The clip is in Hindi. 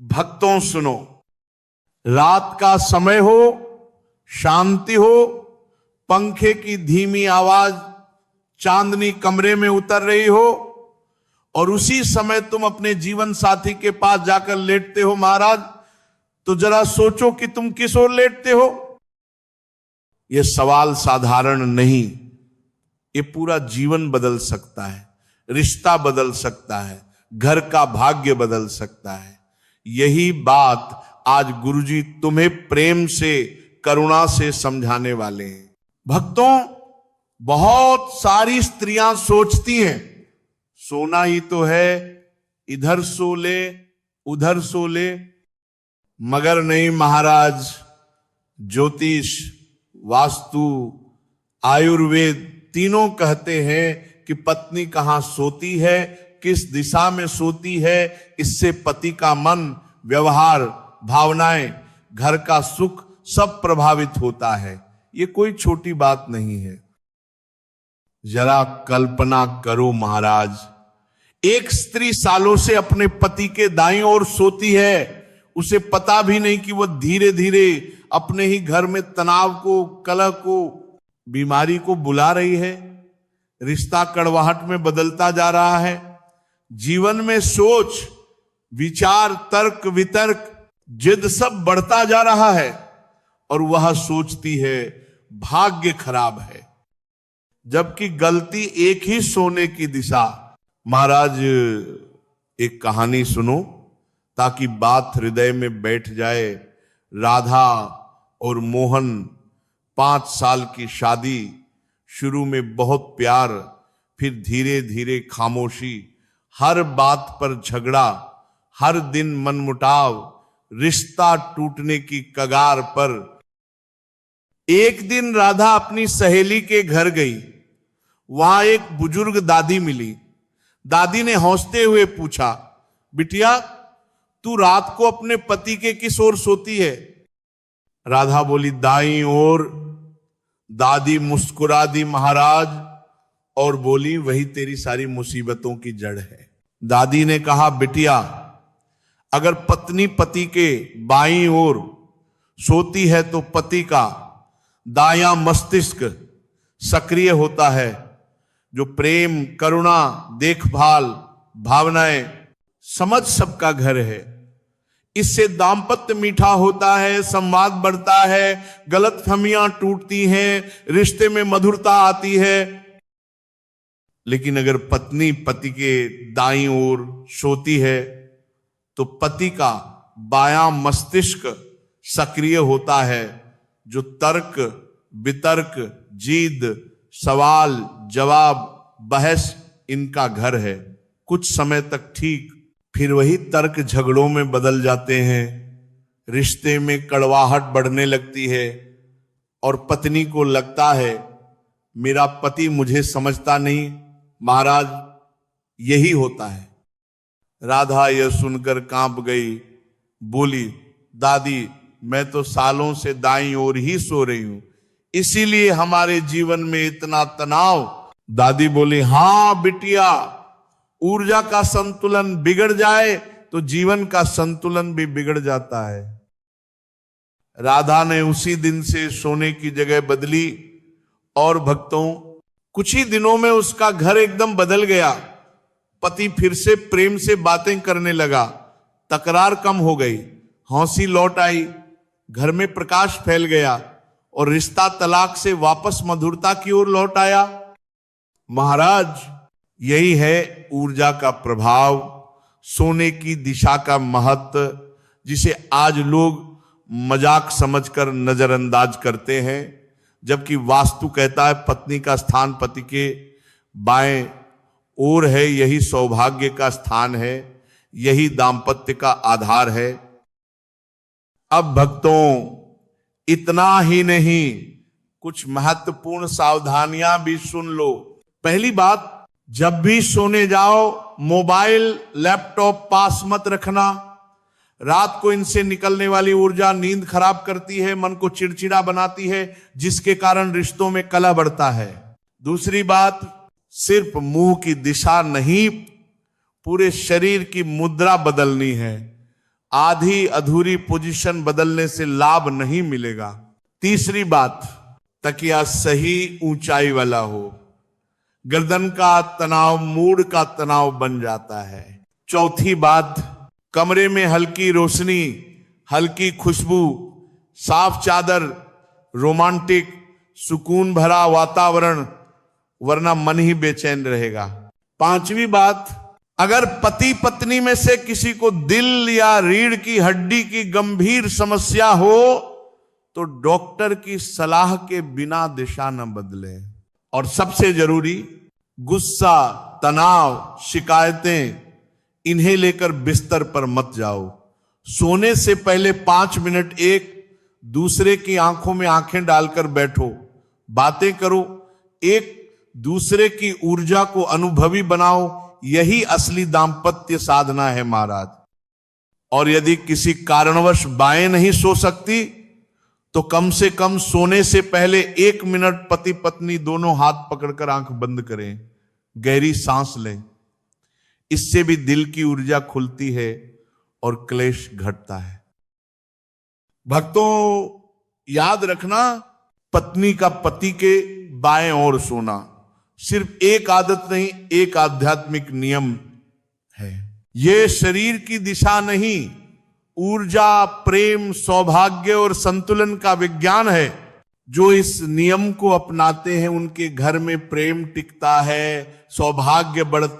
भक्तों सुनो, रात का समय हो, शांति हो, पंखे की धीमी आवाज चांदनी कमरे में उतर रही हो और उसी समय तुम अपने जीवन साथी के पास जाकर लेटते हो महाराज, तो जरा सोचो कि तुम किस ओर लेटते हो। यह सवाल साधारण नहीं, ये पूरा जीवन बदल सकता है, रिश्ता बदल सकता है, घर का भाग्य बदल सकता है। यही बात आज गुरुजी तुम्हें प्रेम से, करुणा से समझाने वाले हैं। भक्तों, बहुत सारी स्त्रियां सोचती हैं सोना ही तो है, इधर सो ले उधर सो ले, मगर नहीं महाराज, ज्योतिष, वास्तु, आयुर्वेद तीनों कहते हैं कि पत्नी कहां सोती है, किस दिशा में सोती है, इससे पति का मन, व्यवहार, भावनाएं, घर का सुख सब प्रभावित होता है। ये कोई छोटी बात नहीं है। जरा कल्पना करो महाराज, एक स्त्री सालों से अपने पति के दाईं ओर सोती है, उसे पता भी नहीं कि वह धीरे धीरे अपने ही घर में तनाव को, कलह को, बीमारी को बुला रही है। रिश्ता कड़वाहट में बदलता जा रहा है। जीवन में सोच, विचार, तर्क वितर्क, जिद सब बढ़ता जा रहा है और वह सोचती है भाग्य खराब है, जबकि गलती एक ही सोने की दिशा। महाराज एक कहानी सुनो ताकि बात हृदय में बैठ जाए। राधा और मोहन 5 साल की शादी, शुरू में बहुत प्यार, फिर धीरे धीरे खामोशी, हर बात पर झगड़ा, हर दिन मनमुटाव, रिश्ता टूटने की कगार पर। एक दिन राधा अपनी सहेली के घर गई। वहां एक बुजुर्ग दादी मिली। दादी ने हंसते हुए पूछा, बिटिया तू रात को अपने पति के किस ओर सोती है? राधा बोली, दाईं ओर। दादी मुस्कुरा दी महाराज और बोली, वही तेरी सारी मुसीबतों की जड़ है। दादी ने कहा, बिटिया अगर पत्नी पति के बाईं ओर सोती है तो पति का दायां मस्तिष्क सक्रिय होता है, जो प्रेम, करुणा, देखभाल, भावनाएं, समझ सबका घर है। इससे दाम्पत्य मीठा होता है, संवाद बढ़ता है, गलतफहमियां टूटती हैं, रिश्ते में मधुरता आती है। लेकिन अगर पत्नी पति के दाईं ओर सोती है तो पति का बायां मस्तिष्क सक्रिय होता है, जो तर्क, वितर्क, जिद, सवाल जवाब, बहस, इनका घर है। कुछ समय तक ठीक, फिर वही तर्क झगड़ों में बदल जाते हैं। रिश्ते में कड़वाहट बढ़ने लगती है और पत्नी को लगता है मेरा पति मुझे समझता नहीं। महाराज यही होता है। राधा यह सुनकर कांप गई, बोली, दादी मैं तो सालों से दाईं ओर ही सो रही हूं, इसीलिए हमारे जीवन में इतना तनाव। दादी बोली, हां बिटिया, ऊर्जा का संतुलन बिगड़ जाए तो जीवन का संतुलन भी बिगड़ जाता है। राधा ने उसी दिन से सोने की जगह बदली और भक्तों, कुछ ही दिनों में उसका घर एकदम बदल गया। पति फिर से प्रेम से बातें करने लगा, तकरार कम हो गई, हंसी लौट आई, घर में प्रकाश फैल गया और रिश्ता तलाक से वापस मधुरता की ओर लौट आया। महाराज यही है ऊर्जा का प्रभाव, सोने की दिशा का महत्व, जिसे आज लोग मजाक समझकर नजरअंदाज करते हैं। जबकि वास्तु कहता है पत्नी का स्थान पति के बाएं ओर है, यही सौभाग्य का स्थान है, यही दाम्पत्य का आधार है। अब भक्तों, इतना ही नहीं, कुछ महत्वपूर्ण सावधानियां भी सुन लो। पहली बात, जब भी सोने जाओ मोबाइल, लैपटॉप पास मत रखना। रात को इनसे निकलने वाली ऊर्जा नींद खराब करती है, मन को चिड़चिड़ा बनाती है, जिसके कारण रिश्तों में कलह बढ़ता है। दूसरी बात, सिर्फ मुंह की दिशा नहीं, पूरे शरीर की मुद्रा बदलनी है। आधी अधूरी पोजीशन बदलने से लाभ नहीं मिलेगा। तीसरी बात, तकिया सही ऊंचाई वाला हो। गर्दन का तनाव मूड का तनाव बन जाता है। चौथी बात, कमरे में हल्की रोशनी, हल्की खुशबू, साफ चादर, रोमांटिक सुकून भरा वातावरण, वरना मन ही बेचैन रहेगा। पांचवी बात, अगर पति पत्नी में से किसी को दिल या रीढ़ की हड्डी की गंभीर समस्या हो तो डॉक्टर की सलाह के बिना दिशा न बदले। और सबसे जरूरी, गुस्सा, तनाव, शिकायतें, इन्हें लेकर बिस्तर पर मत जाओ। सोने से पहले 5 मिनट एक दूसरे की आंखों में आंखें डालकर बैठो, बातें करो, एक दूसरे की ऊर्जा को अनुभवी बनाओ। यही असली दांपत्य साधना है महाराज। और यदि किसी कारणवश बाएं नहीं सो सकती तो कम से कम सोने से पहले 1 मिनट पति पत्नी दोनों हाथ पकड़कर आंख बंद करें, गहरी सांस लें। इससे भी दिल की ऊर्जा खुलती है और क्लेश घटता है। भक्तों, याद रखना, पत्नी का पति के बाएं ओर सोना सिर्फ एक आदत नहीं, एक आध्यात्मिक नियम है। यह शरीर की दिशा नहीं, ऊर्जा, प्रेम, सौभाग्य और संतुलन का विज्ञान है। जो इस नियम को अपनाते हैं उनके घर में प्रेम टिकता है, सौभाग्य बढ़ता